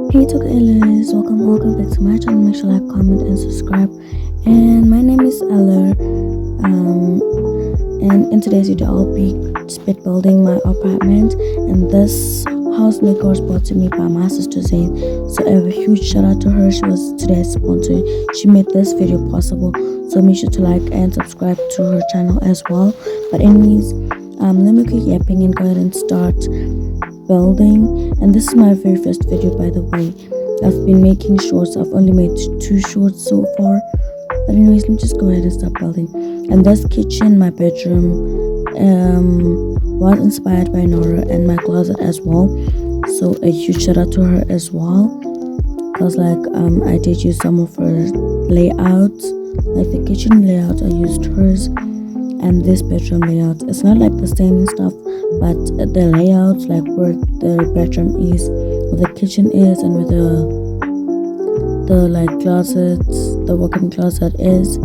Hey Tocaboca, welcome back to my channel. Make sure like, comment, and subscribe. And my name is Ella. And in today's video, I'll be speed building my apartment. And this house maker was brought to me by my sister Zane. So a huge shout out to her. She was today's sponsor. She made this video possible. So make sure to like and subscribe to her channel as well. But anyways, let me quit yapping and go ahead and start building. And this is my very first video, by the way. I've been making shorts. I've only made 2 shorts so far, but anyways, let me just go ahead and start building. And this kitchen, my bedroom, was inspired by Nora, and my closet as well. So a huge shout out to her as well, because I did use some of her layouts, like the kitchen layout. I used hers, and this bedroom layout. It's not like the same stuff, but the layouts, like where the bedroom is, where the kitchen is, and where the like closets, the walk-in closet is,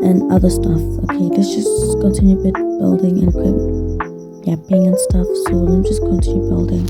and other stuff. Okay, let's just continue building and quit yapping and stuff. So let me just continue building.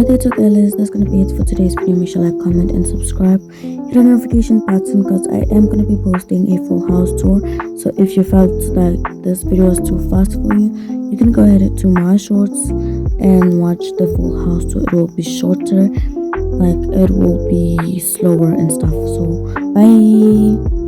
Okay, Tocaboca, that's gonna be it for today's video. Make sure like, comment, and subscribe. Hit the notification button, because I am gonna be posting a full house tour. So if you felt like this video was too fast for you, you can go ahead to my shorts and watch the full house tour. It will be shorter, like it will be slower and stuff. So bye.